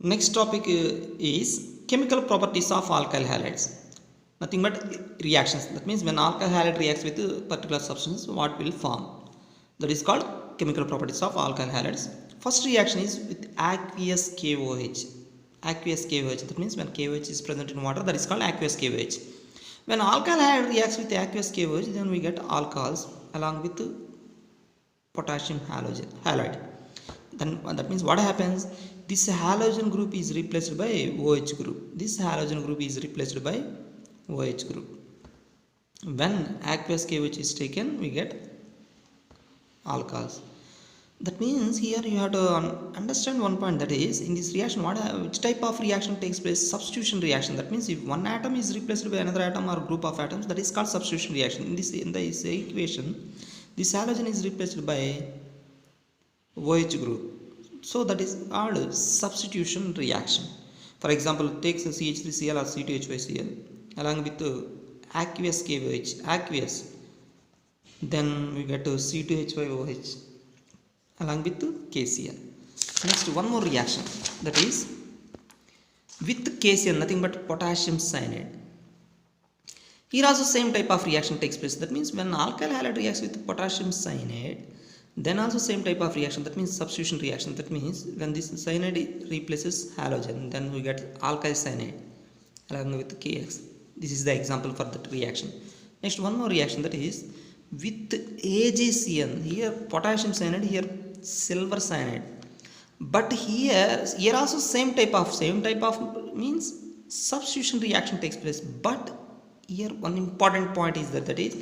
Next topic is chemical properties of alkyl halides. Nothing but reactions. That means when alkyl halide reacts with a particular substance, what will form? That is called chemical properties of alkyl halides. First reaction is with aqueous KOH. Aqueous KOH. That means when KOH is present in water, that is called aqueous KOH. When alkyl halide reacts with aqueous KOH, then we get alcohols along with potassium halide. Then that means what happens? This halogen group is replaced by OH group. This halogen group is replaced by OH group. When aqueous KOH is taken, we get alcohols. That means here you have to understand one point, that is in this reaction which type of reaction takes place? Substitution reaction. That means if one atom is replaced by another atom or group of atoms, that is called substitution reaction. In this equation, this halogen is replaced by OH group, so that is called substitution reaction. For example, takes CH3Cl or C2H5Cl along with aqueous KOH, aqueous, then we get to C2H5OH along with KCl. Next, one more reaction, that is with KCl, nothing but potassium cyanide. Here also same type of reaction takes place. That means when alkyl halide reacts with potassium cyanide, then also same type of reaction, that means substitution reaction. That means when this cyanide replaces halogen, then we get alkyl cyanide along with KX. This is the example for that reaction. Next, one more reaction, that is with AgCN. Here potassium cyanide, here silver cyanide. But here also same type of means substitution reaction takes place. But here one important point is that is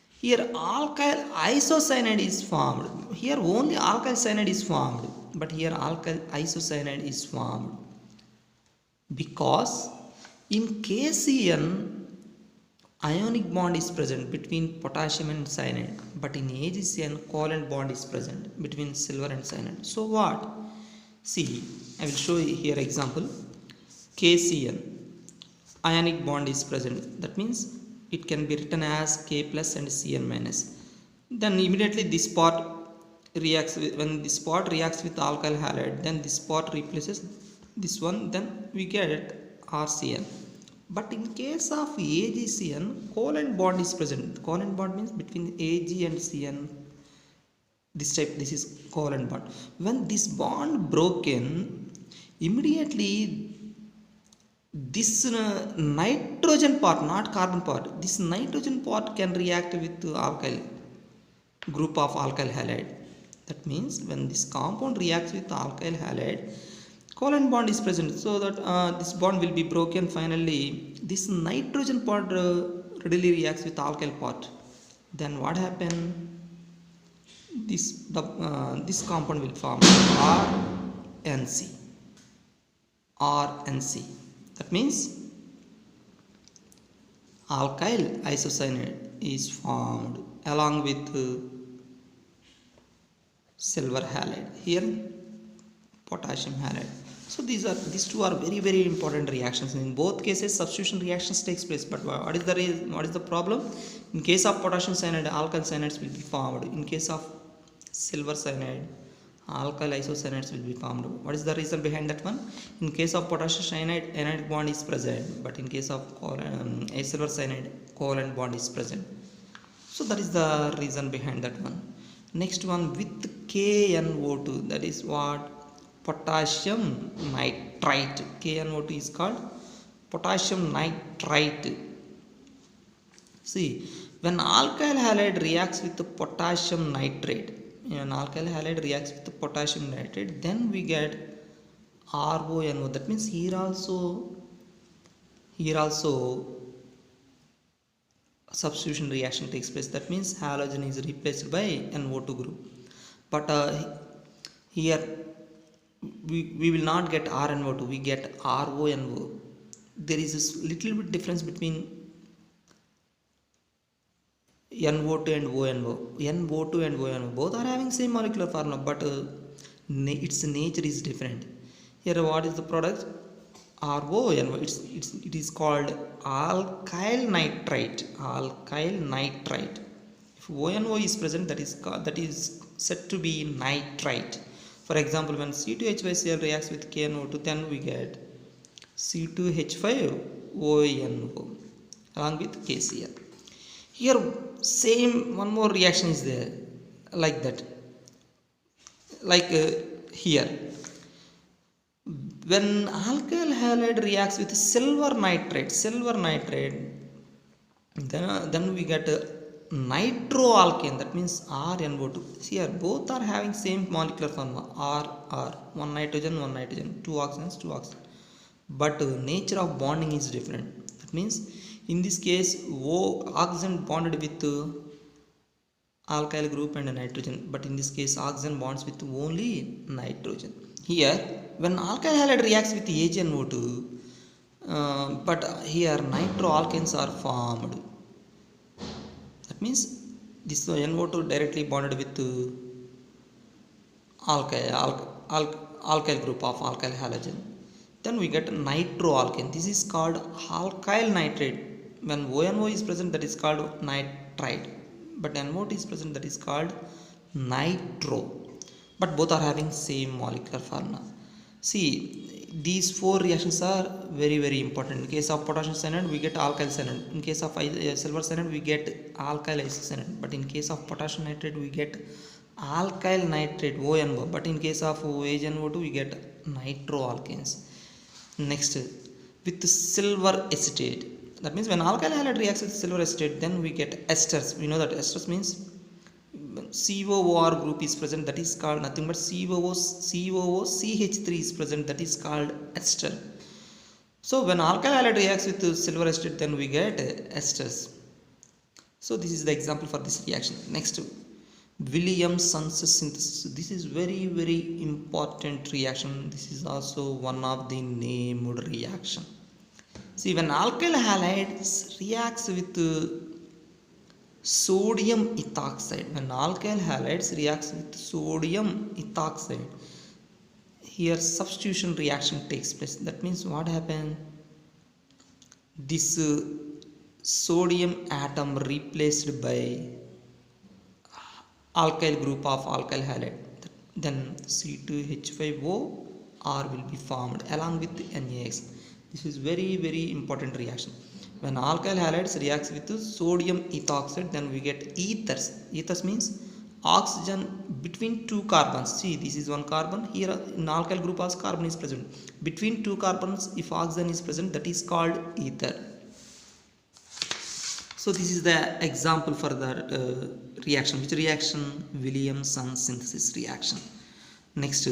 here alkyl isocyanide is formed. Here only alkyl cyanide is formed, but here alkyl isocyanide is formed because in KCN ionic bond is present between potassium and cyanide, but in AgCN covalent bond is present between silver and cyanide. So what? See, I will show you here example. KCN ionic bond is present. That means it can be written as K plus and Cn minus. Then immediately this part reacts with, when this part reacts with alkyl halide, then this part replaces this one, then we get RCN. But in case of AgCN, covalent bond is present. Covalent bond means between Ag and Cn. This is covalent bond. When this bond broken, immediately this nitrogen part, not carbon part, this nitrogen part can react with alkyl group of alkyl halide. That means when this compound reacts with alkyl halide, covalent bond is present, so that this bond will be broken. Finally, this nitrogen part readily reacts with alkyl part. Then what happen? This compound will form RNC. RNC. That means alkyl isocyanide is formed along with silver halide. Here potassium halide. So these two are very important reactions. In both cases, substitution reactions takes place. But what is the problem? In case of potassium cyanide, alkyl cyanides will be formed. In case of silver cyanide, alkyl isocyanides will be formed. What is the reason behind that one? In case of potassium cyanide, anionic bond is present, but in case of silver cyanide, covalent bond is present. So that is the reason behind that one. Next one, with KNO2, that is what? Potassium nitrite. KNO2 is called potassium nitrite. See, when alkyl halide reacts with the potassium nitrate, when alkyl halide reacts with the potassium nitrate, then we get RONO. That means here also substitution reaction takes place. That means halogen is replaced by NO2 group. But here we will not get RNO2, we get RONO. There is a little bit difference between NO2 and ONO. NO2 and ONO both are having same molecular formula, but its nature is different. Here what is the product? RONO. It is called alkyl nitrite. Alkyl nitrite. If ONO is present, that is said to be nitrite. For example, when C2H5Cl reacts with KNO2, then we get C2H5ONO along with KCl. Here same one more reaction is there like that, like here when alkyl halide reacts with silver nitrate, then we get nitroalkane, that means RNO2. Here both are having same molecular formula R, one nitrogen, two oxygens, but nature of bonding is different. That means in this case oxygen bonded with alkyl group and nitrogen, but in this case oxygen bonds with only nitrogen. Here when alkyl halide reacts with HNO2, but here nitroalkanes are formed. That means this NO2 directly bonded with alkyl group of alkyl halogen, then we get nitroalkane. This is called alkyl nitrate. When ONO is present, that is called nitrite, but NO2 is present, that is called nitro, but both are having same molecular formula. See, these four reactions are very very important. In case of potassium cyanide, we get alkyl cyanide. In case of silver cyanide, we get alkyl isocyanide, but in case of potassium nitrate, we get alkyl nitrate ONO, but in case of HNO2, we get nitroalkanes. Next, with silver acetate, that means when alkyl halide reacts with silver acetate, then we get esters. We know that esters means COOR group is present, that is called nothing but COOCH3 is present, that is called ester. So when alkyl halide reacts with silver acetate, then we get esters. So this is the example for this reaction. Next, Williamson's synthesis. This is very very important reaction. This is also one of the named reaction. See, when alkyl halides reacts with sodium ethoxide, here substitution reaction takes place. That means what happened? This sodium atom replaced by alkyl group of alkyl halide, then C2H5O R will be formed along with NaX. This is very very important reaction. When alkyl halides reacts with sodium ethoxide, then we get ethers. Ethers means oxygen between two carbons. See, this is one carbon. Here in alkyl group also carbon is present. Between two carbons, if oxygen is present, that is called ether. So this is the example for the reaction. Which reaction? Williamson synthesis reaction. Next,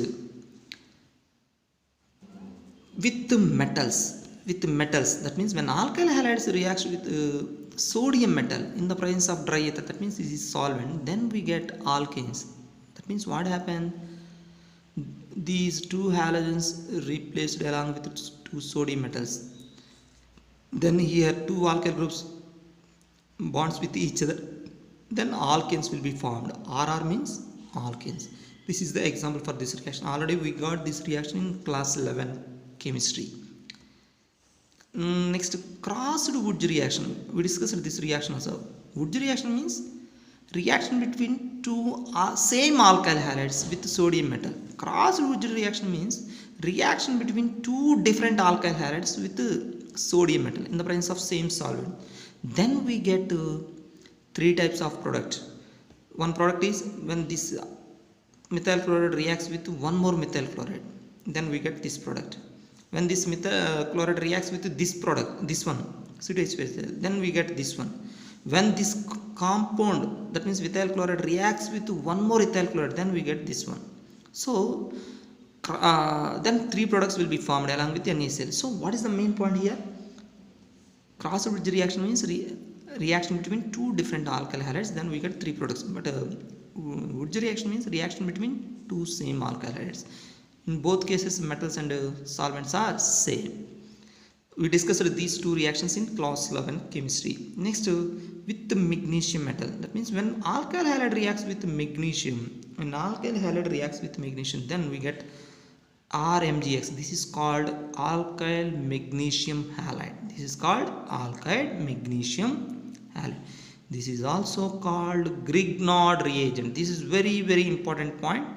with metals, that means when alkyl halides reacts with sodium metal in the presence of dry ether, that means this is solvent, then we get alkanes. That means what happened? These two halogens replaced along with two sodium metals, then here two alkyl groups bonds with each other, then alkanes will be formed. RR means alkanes. This is the example for this reaction. Already we got this reaction in class 11 chemistry. Next, crossed Wurtz reaction. We discussed this reaction also. Wurtz reaction means reaction between two same alkyl halides with sodium metal. Crossed Wurtz reaction means reaction between two different alkyl halides with sodium metal in the presence of same solvent. Then we get three types of product. One product is when this methyl chloride reacts with one more methyl chloride, then we get this product. When this methyl chloride reacts with this product, this one C2H5Cl, then we get this one. When this compound, that means methyl chloride reacts with one more ethyl chloride, then we get this one. So then three products will be formed along with NaCl. So what is the main point here? Cross Wurtz reaction means reaction between two different alkyl halides, then we get three products. But Wurtz reaction means reaction between two same alkyl halides. In both cases, metals and solvents are same. We discussed these two reactions in class 11 chemistry. Next, with the magnesium metal. That means when alkyl halide reacts with magnesium, then we get RMgX. This is called alkyl magnesium halide. This is also called Grignard reagent. This is very very important point.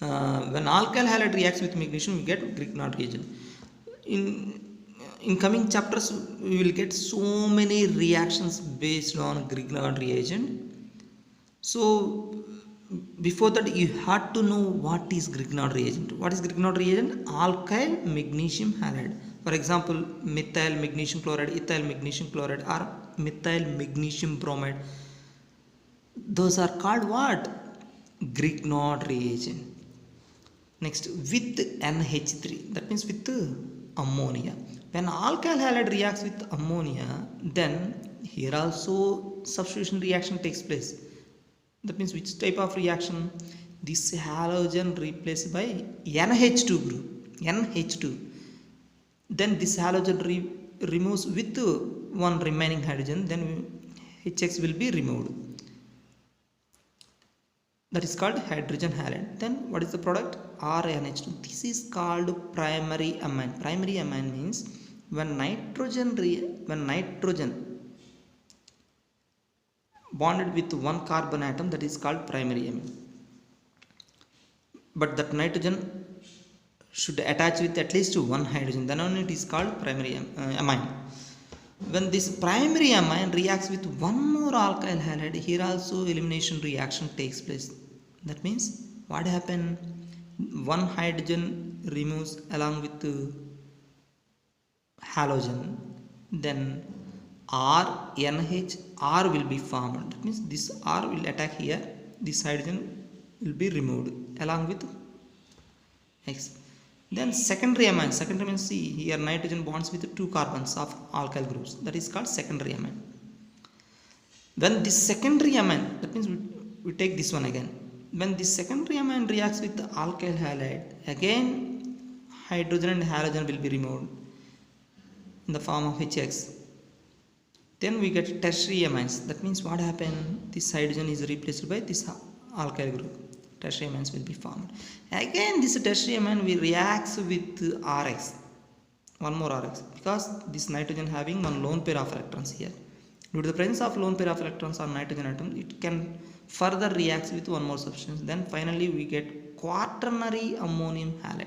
When alkyl halide reacts with magnesium, we get Grignard reagent. In coming chapters, we will get so many reactions based on Grignard reagent. So before that, you had to know what is Grignard reagent. What is Grignard reagent? Alkyl magnesium halide. For example, methyl magnesium chloride, ethyl magnesium chloride, or methyl magnesium bromide. Those are called what? Grignard reagent. Next, with NH3, that means with ammonia. When alkyl halide reacts with ammonia, then here also substitution reaction takes place. That means which type of reaction? This halogen replaced by NH2 group, NH2. Then this halogen removes with one remaining hydrogen, then HX will be removed. That is called hydrogen halide. Then what is the product? RNH2. This is called primary amine. Primary amine means when nitrogen bonded with one carbon atom, that is called primary amine. But that nitrogen should attach with at least one hydrogen, then only it is called primary amine. When this primary amine reacts with one more alkyl halide, here also elimination reaction takes place. That means what happened? One hydrogen removes along with the halogen, then RNH, R will be formed. That means this R will attack here, this hydrogen will be removed along with X. Then secondary amine. Secondary amine, see here nitrogen bonds with two carbons of alkyl groups. That is called secondary amine. When this secondary amine, that means we take this one again. When this secondary amine reacts with the alkyl halide, again hydrogen and halogen will be removed in the form of HX. Then we get tertiary amines. That means what happened? This hydrogen is replaced by this alkyl group. Tertiary amines will be formed. Again this tertiary amine will react with RX, one more RX, because this nitrogen having one lone pair of electrons here. Due to the presence of lone pair of electrons on nitrogen atom, it can further react with one more substance. Then finally we get quaternary ammonium halide.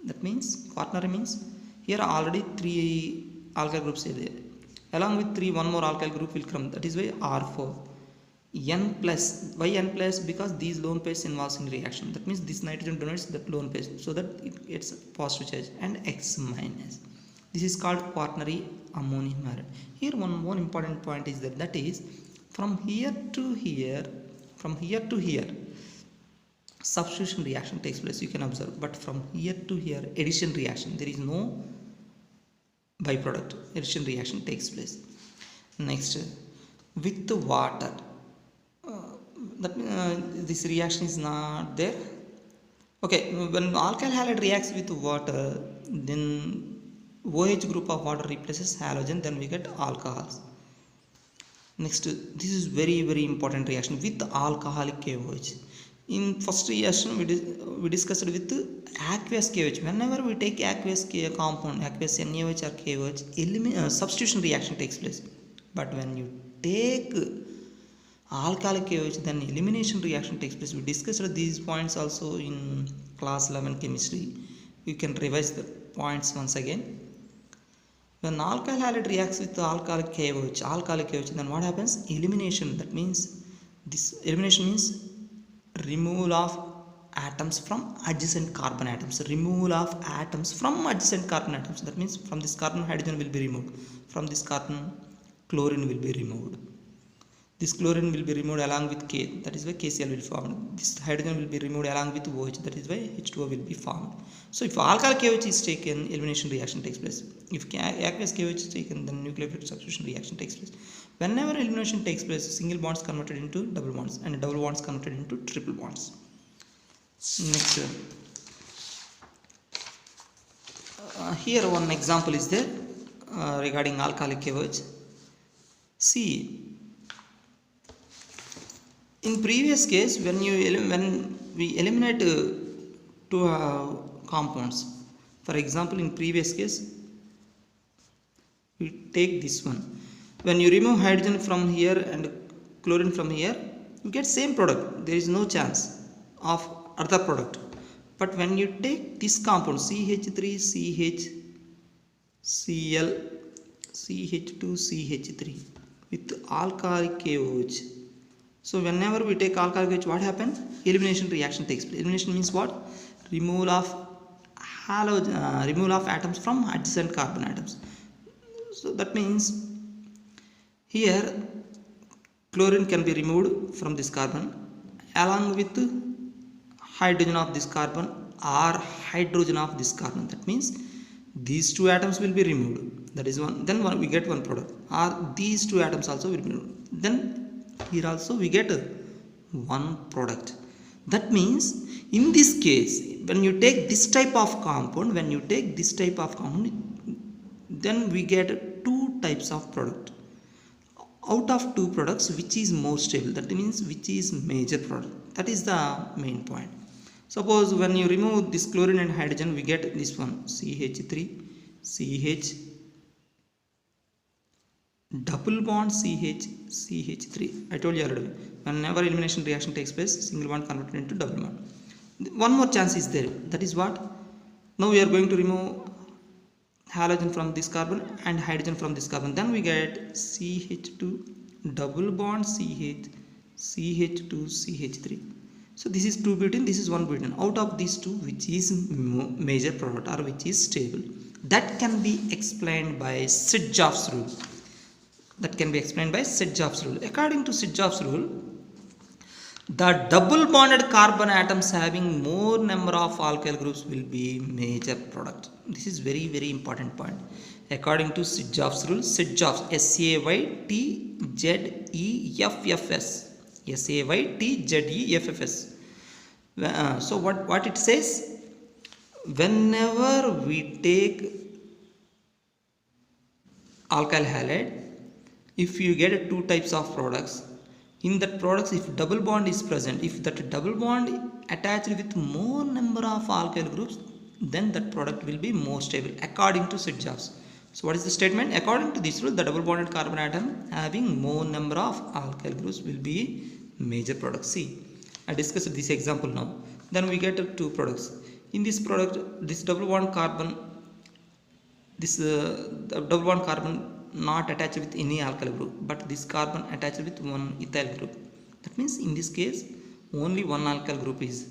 That means quaternary means here already 3 alkyl groups are there. Along with 3, one more alkyl group will come. That is why R4. N plus. Why N plus? Because these lone pairs involves in reaction. That means this nitrogen donates that lone pair so that it gets positive charge, and X minus. This is called quaternary ammonium halide. Here one more important point is that is from here to here, substitution reaction takes place, you can observe. But from here to here, addition reaction, there is no byproduct. Addition reaction takes place. Next, with the water, this reaction is not there. Okay, when alkyl halide reacts with water, then OH group of water replaces halogen, then we get alcohols. Next, this is very important reaction with alcoholic KOH. In first reaction we discussed with aqueous KOH. Whenever we take aqueous compound, aqueous NaOH or KOH, substitution reaction takes place. But when you take alkalic KOH, then elimination reaction takes place. We discussed these points also in class 11 chemistry. You can revise the points once again. When alkyl halide reacts with alkalic KOH, then what happens? Elimination. That means this elimination means removal of atoms from adjacent carbon atoms. Removal of atoms from adjacent carbon atoms. That means from this carbon hydrogen will be removed. From this carbon chlorine will be removed. This chlorine will be removed along with K. That is why KCl will form. This hydrogen will be removed along with OH. That is why H2O will be formed. So if alkyl KOH is taken, elimination reaction takes place. If aqueous KOH is taken, then nucleophilic substitution reaction takes place. Whenever elimination takes place, single bonds converted into double bonds, and double bonds converted into triple bonds. Next, here one example is there regarding alkalic KOH. See, in previous case, when we eliminate two compounds, for example, in previous case, we take this one. When you remove hydrogen from here and chlorine from here, you get same product. There is no chance of other product. But when you take this compound CH3 CHCl CH2 CH3 with alkylic KOH. So whenever we take alkylic KOH, what happens? Elimination reaction takes place. Elimination means what? Removal of removal of atoms from adjacent carbon atoms. So that means here chlorine can be removed from this carbon along with hydrogen of this carbon or hydrogen of this carbon. That means these two atoms will be removed. That is one. Then we get one product. Or these two atoms also will be removed. Then here also we get one product. That means in this case, when you take this type of compound, then we get two types of product. Out of two products, which is more stable? That means which is major product. That is the main point. Suppose when you remove this chlorine and hydrogen, we get this one CH3 CH double bond CH3. I told you already, whenever elimination reaction takes place, single bond converted into double bond. One more chance is there. That is what? Now we are going to remove halogen from this carbon and hydrogen from this carbon. Then we get CH2 double bond CH2 CH3. So this is 2 butane, this is 1 butane. Out of these two, which is major product or which is stable? That can be explained by Kirchhoff's rule. According to Kirchhoff's rule, the double bonded carbon atoms having more number of alkyl groups will be major product. This is very, very important point. According to Kirchhoff's rule, Kirchhoff's SAYTZEFFS. So what it says? Whenever we take alkyl halide, if you get two types of products, in that products, if double bond is present, if that double bond attached with more number of alkyl groups, then that product will be more stable according to Kirchhoff's. So what is the statement? According to this rule, the double bonded carbon atom having more number of alkyl groups will be major product. See, I discussed this example now. Then we get two products. In this product, this double bond carbon, not attached with any alkyl group, but this carbon attached with one ethyl group. That means in this case only one alkyl group is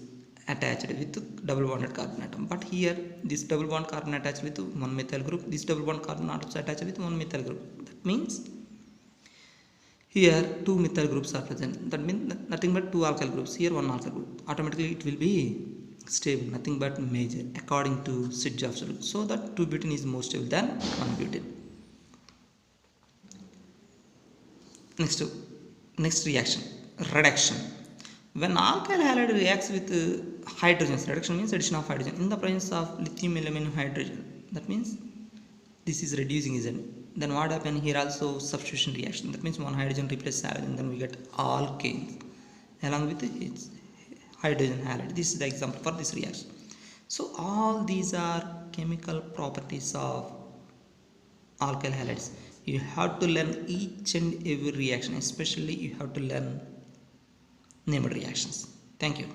attached with double bonded carbon atom. But here this double bond carbon attached with one methyl group, this double bond carbon also attached with one methyl group. That means here two methyl groups are present. That means nothing but two alkyl groups. Here one alkyl group. Automatically it will be stable, nothing but major according to Kirchhoff's rule. So that 2 butane is more stable than 1 butane. Next reaction, reduction. When alkyl halide reacts with hydrogens, reduction means addition of hydrogen in the presence of lithium aluminum hydrogen. That means this is reducing, isn't it? Then what happens here? Also substitution reaction. That means one hydrogen replaces halogen, then we get alkanes along with its hydrogen halide. This is the example for this reaction. So all these are chemical properties of alkyl halides. You have to learn each and every reaction, especially you have to learn named reactions. Thank you.